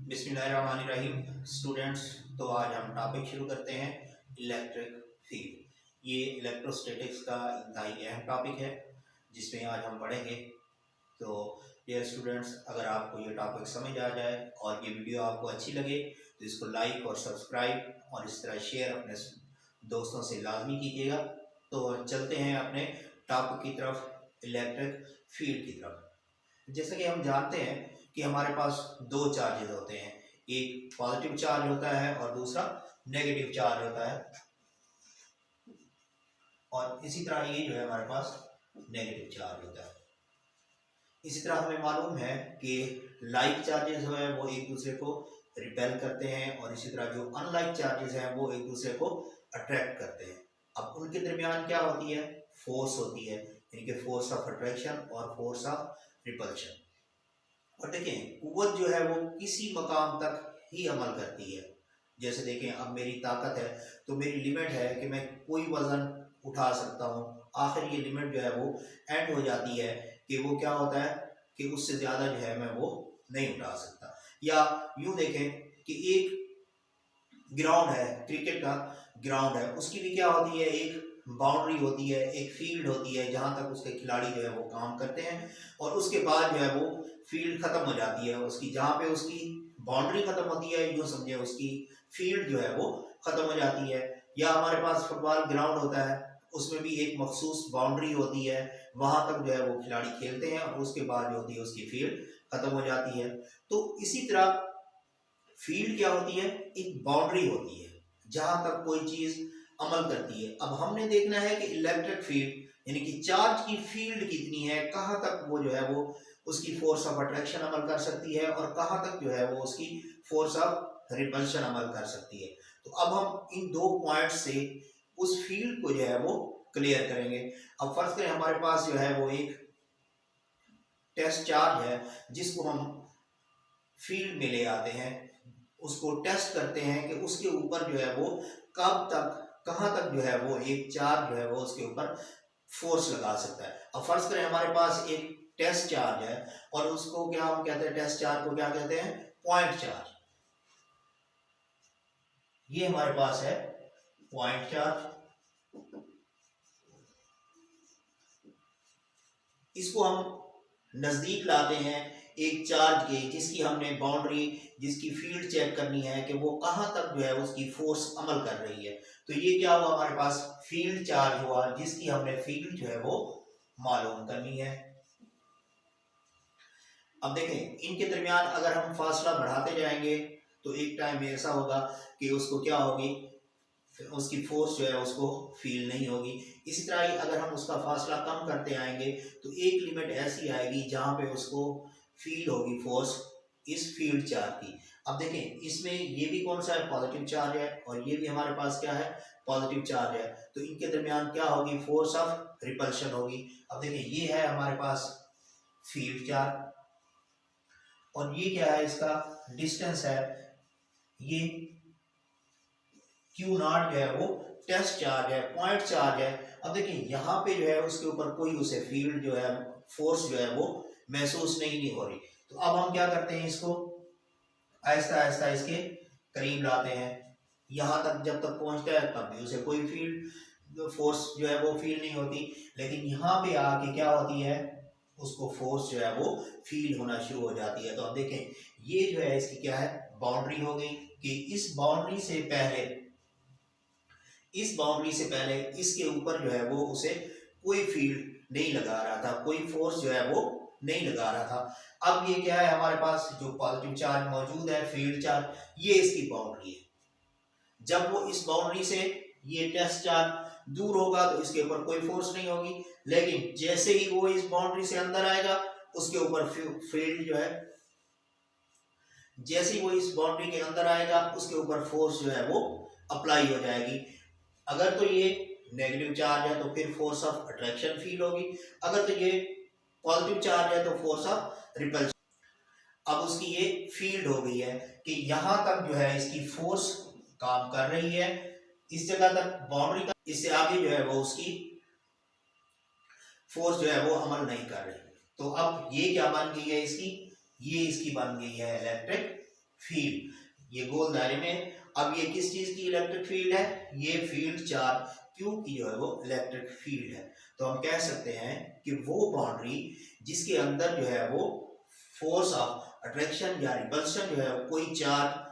बिस्मिल्लाहिर्रहमानिर्रहीम स्टूडेंट्स। तो आज हम टॉपिक शुरू करते हैं इलेक्ट्रिक फील्ड। ये इलेक्ट्रोस्टैटिक्स का इंतहाई अहम टॉपिक है जिसमें आज हम पढ़ेंगे। तो डियर स्टूडेंट्स, अगर आपको ये टॉपिक समझ आ जाए और ये वीडियो आपको अच्छी लगे तो इसको लाइक और सब्सक्राइब और इस तरह शेयर अपने दोस्तों से लाजमी कीजिएगा। तो चलते हैं अपने टॉपिक की तरफ, इलेक्ट्रिक फील्ड की तरफ। जैसे कि हम जानते हैं कि हमारे पास दो चार्जेस होते हैं, एक पॉजिटिव चार्ज होता है और दूसरा नेगेटिव चार्ज होता है। और इसी तरह ये जो है हमारे पास नेगेटिव चार्ज होता है। इसी तरह हमें मालूम है कि लाइक चार्जेस जो है वो एक दूसरे को रिपेल करते हैं और इसी तरह जो अनलाइक चार्जेस हैं वो एक दूसरे को अट्रैक्ट करते हैं। अब उनके दरमियान क्या होती है? फोर्स होती है, यानी कि फोर्स ऑफ अट्रैक्शन और फोर्स ऑफ रिपल्शन। और देखें, कुव्वत जो है वो किसी मकाम तक ही अमल करती है। जैसे देखें, अब मेरी ताकत है तो मेरी लिमिट है कि मैं कोई वजन उठा सकता हूँ। आखिर ये लिमिट जो है वो एंड हो जाती है कि वो क्या होता है कि उससे ज़्यादा जो है मैं वो नहीं उठा सकता। या यूँ देखें कि एक ग्राउंड है, क्रिकेट का ग्राउंड है, उसकी भी क्या होती है? एक बाउंड्री होती है, एक फील्ड होती है जहाँ तक उसके खिलाड़ी जो है वो काम करते हैं और उसके बाद जो है वो फील्ड खत्म हो जाती है उसकी। जहाँ पे उसकी बाउंड्री खत्म होती है, यूँ समझे उसकी फील्ड जो है वो खत्म हो जाती है। या हमारे पास फुटबॉल ग्राउंड होता है, उसमें भी एक मखसूस बाउंड्री होती है, वहाँ तक जो है वो खिलाड़ी खेलते हैं और उसके बाद जो होती है उसकी फील्ड खत्म हो जाती है। तो इसी तरह फील्ड क्या होती है? एक बाउंड्री होती है जहां तक कोई चीज अमल करती है। अब हमने देखना है कि इलेक्ट्रिक फील्ड यानी कि चार्ज की फील्ड कितनी है, कहां तक वो जो है वो उसकी फोर्स ऑफ अट्रैक्शन अमल कर सकती है और कहां तक जो है वो उसकी फोर्स ऑफ रिपल्शन अमल कर सकती है। तो अब हम इन दो पॉइंट से उस फील्ड को जो है वो क्लियर करेंगे। अब फर्ज करें हमारे पास जो है वो एक टेस्ट चार्ज है जिसको हम फील्ड में ले आते हैं, उसको टेस्ट करते हैं कि उसके ऊपर जो है वो कब तक, कहाँ तक जो है वो एक चार्ज जो है वो उसके ऊपर फोर्स लगा सकता है। अब फर्ज करें हमारे पास एक टेस्ट चार्ज है और उसको क्या हम कहते हैं? टेस्ट चार्ज को क्या कहते हैं? Point charge. ये हमारे पास है पॉइंट चार्ज। इसको हम नजदीक लाते हैं एक चार्ज के जिसकी हमने बाउंड्री, जिसकी फील्ड चेक करनी है कि वो कहां तक जो है उसकी फोर्स अमल कर रही है। तो ये क्या हुआ? हमारे पास फील्ड चार्ज हुआ जिसकी हमने फील्ड जो है वो मालूम करनी है। अब देखें, इनके दरमियान अगर हम फासला बढ़ाते जाएंगे तो एक टाइम में ऐसा होगा कि उसको क्या होगी, उसकी फोर्स जो है उसको फील नहीं होगी। इसी तरह ही अगर हम उसका फासला कम करते आएंगे तो एक लिमिट ऐसी आएगी जहां पे उसको फील होगी फोर्स इस फील्ड चार्ज की। अब देखें, इसमें ये भी कौन सा है? पॉजिटिव चार्ज है और ये भी हमारे पास क्या है? पॉजिटिव चार्ज है। तो इनके दरमियान क्या होगी? फोर्स ऑफ रिपल्शन होगी। अब देखें, ये है हमारे पास फील्ड चार्ज और ये क्या है? इसका डिस्टेंस है, ये Q नॉट जो है वो टेस्ट चार्ज है, पॉइंट चार्ज है। अब देखिए यहाँ पे जो है उसके ऊपर कोई उसे फील्ड जो है, फोर्स जो है वो महसूस नहीं हो रही। तो अब हम क्या करते हैं? इसको आहिस्ता आहिस्ता इसके करीब लाते हैं। यहाँ तक जब तक पहुँचता है तब भी उसे कोई फील्ड फोर्स जो है वो फील नहीं होती, लेकिन यहाँ पे आके क्या होती है? उसको फोर्स जो है वो फील होना शुरू हो जाती है। तो अब देखें, ये जो है इसकी क्या है? बाउंड्री हो गई कि इस बाउंड्री से पहले, इस बाउंड्री से पहले इसके ऊपर जो है वो उसे कोई फील्ड नहीं लगा रहा था, कोई फोर्स जो है वो नहीं लगा रहा था। अब ये क्या है? हमारे पास जो पॉजिटिव चार्ज मौजूद है, फील्ड चार्ज, ये इसकी बाउंड्री है। जब वो इस बाउंड्री से ये टेस्ट चार्ज दूर होगा तो इसके ऊपर कोई फोर्स नहीं होगी, लेकिन जैसे ही वो इस बाउंड्री से अंदर आएगा उसके ऊपर फील्ड जो है, जैसे ही वो इस बाउंड्री के अंदर आएगा उसके ऊपर फोर्स जो है वो अप्लाई हो जाएगी। अगर तो ये नेगेटिव चार्ज है तो फिर फोर्स ऑफ अट्रैक्शन फील होगी, अगर तो ये पॉजिटिव चार्ज है तो फोर्स ऑफ रिपल्शन। अब उसकी ये फील्ड हो गई है कि यहाँ तक जो है इसकी फोर्स काम कर रही है, इस जगह तक बाउंड्री तक, इससे आगे जो है वो उसकी फोर्स जो है वो अमल नहीं कर रही। तो अब ये क्या बन गई है इसकी? ये इसकी बन गई है इलेक्ट्रिक फील्ड, ये गोल दायरे में। अब ये किस चीज की इलेक्ट्रिक फील्ड है? ये फील्ड चार्ज क्यू की जो है वो इलेक्ट्रिक फील्ड है। तो हम कह सकते हैं कि वो बाउंड्री जिसके अंदर जो है वो फोर्स ऑफ अट्रैक्शन या रिपल्शन जो है कोई चार्ज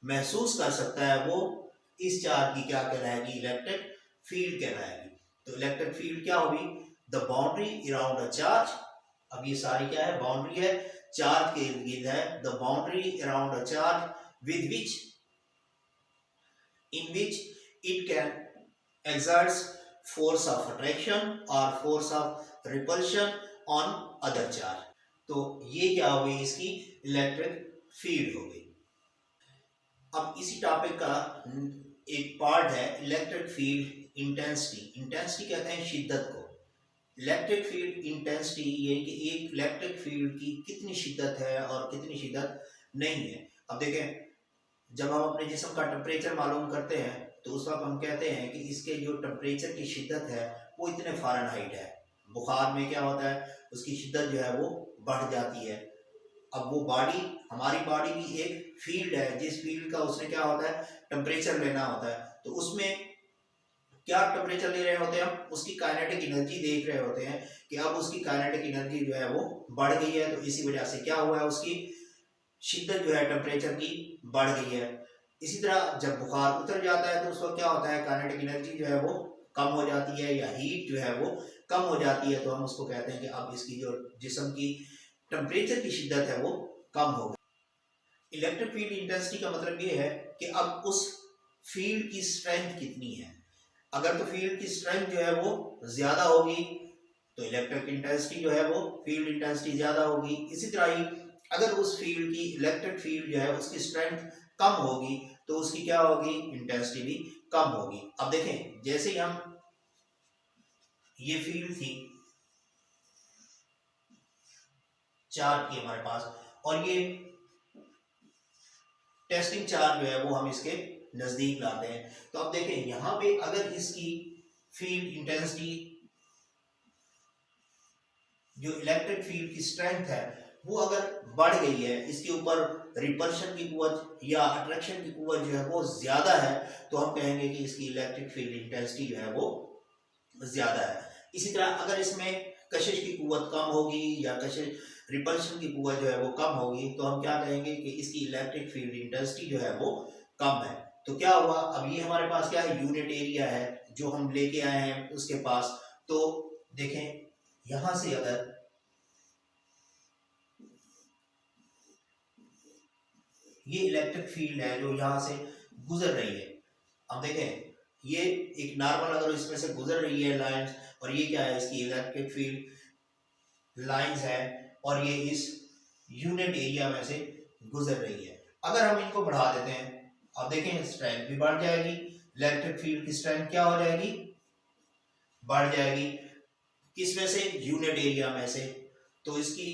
महसूस कर सकता है, वो इस चार्ज की क्या कहलाएगी? इलेक्ट्रिक फील्ड कहलाएगी। तो इलेक्ट्रिक फील्ड क्या होगी? The boundary around a charge. अब ये सारी क्या है? बाउंड्री है, चार्ज के इर्द गिर्द है। The boundary around a charge with which in which it can exert force of attraction or force of repulsion on other charge। तो ये क्या हो गई? इसकी इलेक्ट्रिक फील्ड हो गई। अब इसी टॉपिक का एक पार्ट है इलेक्ट्रिक फील्ड इंटेंसिटी। इंटेंसिटी कहते हैं शिद्दत को। इलेक्ट्रिक फील्ड इंटेंसिटी ये कि एक इलेक्ट्रिक फील्ड की कितनी शिद्दत है और कितनी शिद्दत नहीं है। अब देखें, जब हम अपने जिस्म का टेम्परेचर मालूम करते हैं तो उस वक्त हम कहते हैं कि इसके जो टेम्परेचर की शिद्दत है वो इतने फ़ारेनहाइट है। बुखार में क्या होता है? उसकी शिद्दत जो है वो बढ़ जाती है। अब वो बॉडी, हमारी बॉडी भी एक फील्ड है, जिस फील्ड का उसने क्या होता है? टेम्परेचर लेना होता है। तो उसमें क्या टेम्परेचर ले रहे होते हैं हम? उसकी काइनेटिक एनर्जी देख रहे होते हैं कि अब उसकी काइनेटिक एनर्जी जो है वो बढ़ गई है, तो इसी वजह से क्या हुआ है? उसकी शिद्दत जो है टेम्परेचर की बढ़ गई है। इसी तरह जब बुखार उतर जाता है तो उस वक्त क्या होता है? काइनेटिक एनर्जी जो है वो कम हो जाती है या हीट जो है वो कम हो जाती है। तो हम उसको कहते हैं कि अब इसकी जो जिस्म की टेम्परेचर की शिद्दत है वो कम हो गई। इलेक्ट्रिक फील्ड इंटेंसिटी का मतलब ये है कि अब उस फील्ड की स्ट्रेंथ कितनी है। अगर तो फील्ड की स्ट्रेंथ जो है वो ज्यादा होगी तो इलेक्ट्रिक इंटेंसिटी जो है वो फील्ड इंटेंसिटी ज्यादा होगी। इसी तरह ही अगर उस फील्ड की इलेक्ट्रिक फील्ड जो है उसकी स्ट्रेंथ कम होगी तो उसकी क्या होगी? इंटेंसिटी भी कम होगी। अब देखें, जैसे ही हम, ये फील्ड थी चार्ज की हमारे पास, और ये टेस्टिंग चार्ज जो है वो हम इसके नजदीक लाते हैं। तो अब देखें, यहां पे अगर इसकी फील्ड इंटेंसिटी, जो इलेक्ट्रिक फील्ड की स्ट्रेंथ है वो अगर बढ़ गई है, इसके ऊपर रिपल्शन की कुव्वत या अट्रैक्शन की कुव्वत जो है वो ज्यादा है, तो हम कहेंगे कि इसकी इलेक्ट्रिक फील्ड इंटेंसिटी जो है वो ज्यादा है। इसी तरह अगर इसमें कशिश की कुव्वत कम होगी या कशिश रिपल्शन की कुव्वत जो है वो कम होगी, तो हम क्या कहेंगे कि इसकी इलेक्ट्रिक फील्ड इंटेंसिटी जो है वो कम है। तो क्या हुआ? अब ये हमारे पास क्या है? यूनिट एरिया है जो हम लेके आए हैं उसके पास। तो देखें, यहां से अगर ये इलेक्ट्रिक फील्ड है जो यहाँ से गुजर रही है, अब देखें ये एक नॉर्मल अगर इसमें से गुजर रही है लाइंस, और ये क्या है? इसकी इलेक्ट्रिक फील्ड लाइंस है, और ये इस यूनिट एरिया में से गुजर रही है। अगर हम इनको बढ़ा देते हैं, अब देखें स्ट्रेंथ भी बढ़ जाएगी, इलेक्ट्रिक फील्ड की स्ट्रेंथ क्या हो जाएगी? बढ़ जाएगी। किस में से? यूनिट एरिया में से। तो इसकी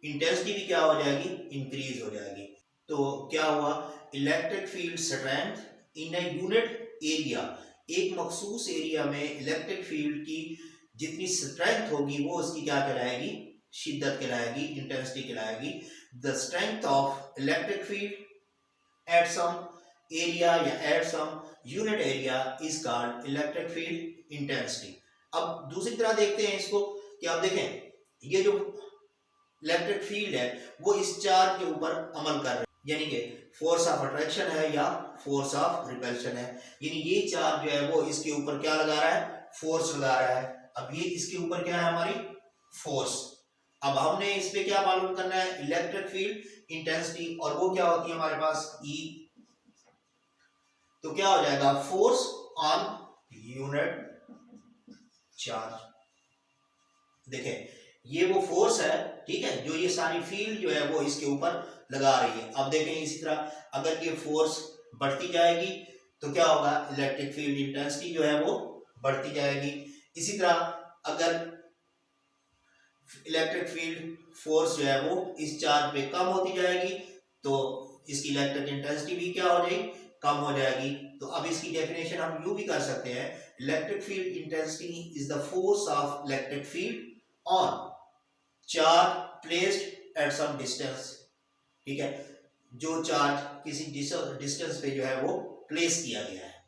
इंटेंसिटी भी क्या हो जाएगी? इंक्रीज हो जाएगी। तो क्या हुआ? Electric field strength in a unit area, एक मखसूस एरिया में इलेक्ट्रिक फील्ड की जितनी स्ट्रेंथ होगी वो उसकी क्या कहलाएगी? शिद्दत कहलाएगी, इंटेंसिटी कहलाएगी। The strength of electric field at some area या at some unit area is called electric field intensity. अब दूसरी तरह देखते हैं इसको कि आप देखें, ये जो इलेक्ट्रिक फील्ड है वो इस चार्ज के ऊपर अमल कर रही है, यानी कि फोर्स ऑफ अट्रैक्शन है या फोर्स ऑफ रिपल्शन है। यानी ये चार्ज जो है वो इसके ऊपर क्या लगा रहा है? फोर्स लगा रहा है। अब ये इसके ऊपर क्या है? हमारी फोर्स। अब हमने इस पे क्या मालूम करना है? इलेक्ट्रिक फील्ड इंटेंसिटी, और वो क्या होती है हमारे पास? ई। तो क्या हो जाएगा? Force on unit charge. देखें, ये वो फोर्स है, ठीक है, जो ये सारी फील्ड जो है वो इसके ऊपर लगा रही है। अब देखें, इसी तरह अगर ये फोर्स बढ़ती जाएगी तो क्या होगा? इलेक्ट्रिक फील्ड इंटेंसिटी जो है वो बढ़ती जाएगी। इसी तरह अगर इलेक्ट्रिक फील्ड फोर्स जो है वो इस चार्ज पे कम होती जाएगी तो इसकी इलेक्ट्रिक इंटेंसिटी भी क्या हो जाएगी? कम हो जाएगी। तो अब इसकी डेफिनेशन हम यूं भी कर सकते हैं, electric field intensity is the force of electric field on charge placed at some distance. ठीक है, जो चार्ज किसी डिस्टेंस पे जो है वो प्लेस किया गया है।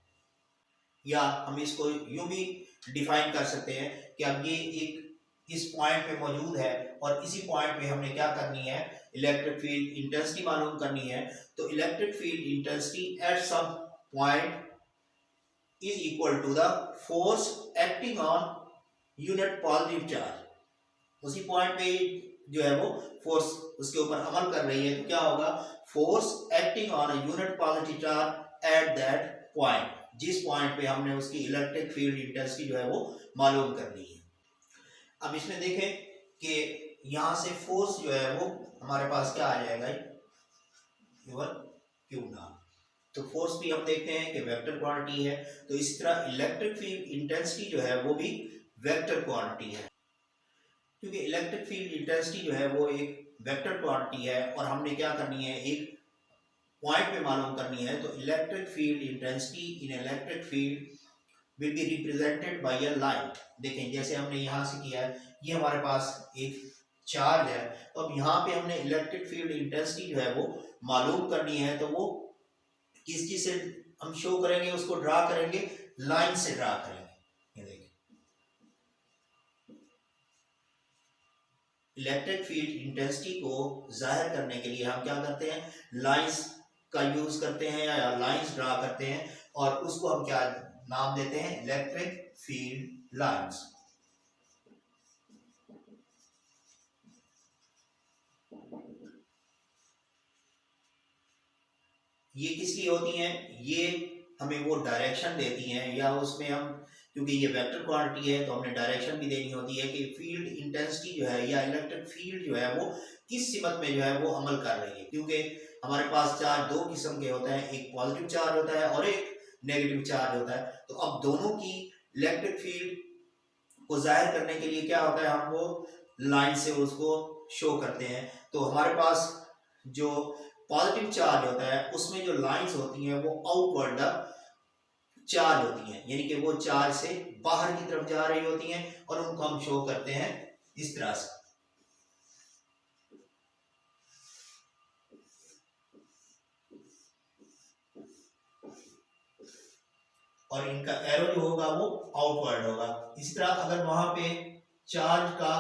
या हम इसको यूं भी डिफाइन कर सकते हैं कि अब ये एक इस पॉइंट पे मौजूद है और इसी पॉइंट पे हमने क्या करनी है, इलेक्ट्रिक फील्ड इंटेंसिटी मालूम करनी है। तो electric field intensity at some point is equal to the force acting on unit positive charge. उसी पॉइंट पे जो है वो फोर्स उसके ऊपर अमल कर रही है, तो क्या होगा, force acting on a unit positive charge at that point, जिस पॉइंट पे हमने उसकी इलेक्ट्रिक फील्ड इंटेंसिटी जो है वो मालूम करनी है। अब इसमें देखें कि यहां से फोर्स जो है वो हमारे पास क्या आ जाएगा, क्यू नॉट। तो फोर्स भी हम देखते हैं कि वेक्टर क्वांटिटी है, तो इसी तरह इलेक्ट्रिक फील्ड इंटेंसिटी जो है वो भी वेक्टर क्वांटिटी है, क्योंकि इलेक्ट्रिक फील्ड इंटेंसिटी जो है वो एक वेक्टर क्वांटिटी है और हमने क्या करनी है, एक पॉइंट पे मालूम करनी है। तो electric field intensity in electric field will be represented by a line. देखें जैसे हमने यहाँ से किया है, ये हमारे पास एक चार्ज है, तो अब यहाँ पे हमने इलेक्ट्रिक फील्ड इंटेंसिटी जो है वो मालूम करनी है, तो वो किस चीज से हम शो करेंगे, उसको ड्रा करेंगे, लाइन से ड्रा करेंगे। ये देखिए इलेक्ट्रिक फील्ड इंटेंसिटी को जाहिर करने के लिए हम क्या करते हैं, लाइंस का यूज करते हैं या लाइंस ड्रा करते हैं, और उसको हम क्या नाम देते हैं, इलेक्ट्रिक फील्ड लाइंस। ये किस लिए होती हैं, ये हमें वो डायरेक्शन देती हैं, या उसमें हम, क्योंकि ये वेक्टर क्वांटिटी है तो हमने डायरेक्शन भी देनी होती है कि फील्ड इंटेंसिटी जो है या इलेक्ट्रिक फील्ड जो है वो किस सिमत में जो है वो अमल कर रही है। क्योंकि हमारे पास चार्ज दो किस्म के होते हैं, एक पॉजिटिव चार्ज होता है और एक नेगेटिव चार्ज होता है। तो अब दोनों की इलेक्ट्रिक फील्ड को जाहिर करने के लिए क्या होता है, हम वो लाइन से उसको शो करते हैं। तो हमारे पास जो पॉजिटिव चार्ज होता है उसमें जो लाइंस होती हैं वो आउटवर्ड चार्ज होती हैं, यानी कि वो चार्ज से बाहर की तरफ जा रही होती हैं, और उनको हम शो करते हैं इस तरह से। और इनका एरो जो होगा वो आउटवर्ड होगा। इसी तरह अगर वहां पे चार्ज का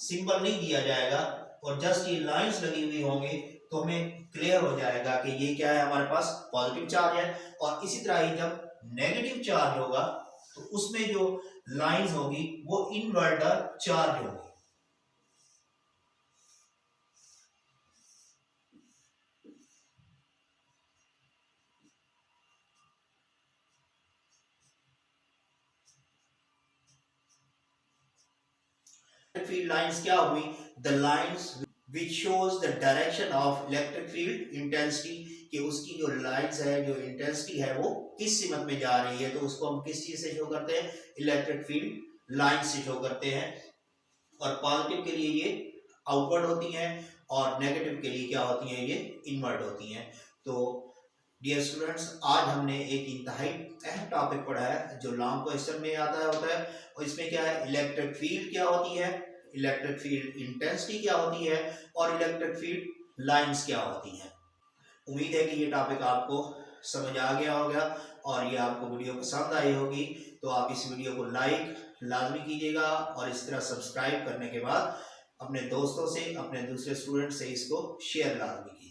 सिंबल नहीं दिया जाएगा और जस्ट ये लाइंस लगी हुई होंगी, तो हमें क्लियर हो जाएगा कि ये क्या है, हमारे पास पॉजिटिव चार्ज है। और इसी तरह ही जब नेगेटिव चार्ज होगा तो उसमें जो लाइंस होगी वो इनवर्ड चार्ज होगी। फील्ड लाइंस क्या हुई, the lines which shows the direction of electric field intensity, कि उसकी जो लाइंस है, जो इंटेंसिटी है वो किस सिमत में जा रही है, तो उसको हम किस चीज से शो करते हैं, इलेक्ट्रिक फील्ड लाइन से शो करते हैं। और पॉजिटिव के लिए ये आउटवर्ड होती हैं और नेगेटिव के लिए क्या होती हैं, ये इनवर्ड होती हैं। तो डियर स्टूडेंट्स, आज हमने एक इंतहाई अहम टॉपिक पढ़ा है जो लॉन्ग क्वेश्चन में आता होता है, और इसमें क्या है, इलेक्ट्रिक फील्ड क्या होती है, इलेक्ट्रिक फील्ड इंटेंसिटी क्या होती है, और इलेक्ट्रिक फील्ड लाइंस क्या होती हैं। उम्मीद है कि ये टॉपिक आपको समझ आ गया होगा और ये आपको वीडियो पसंद आई होगी। तो आप इस वीडियो को लाइक लाजमी कीजिएगा, और इस तरह सब्सक्राइब करने के बाद अपने दोस्तों से, अपने दूसरे स्टूडेंट से इसको शेयर लाजमी कीजिए।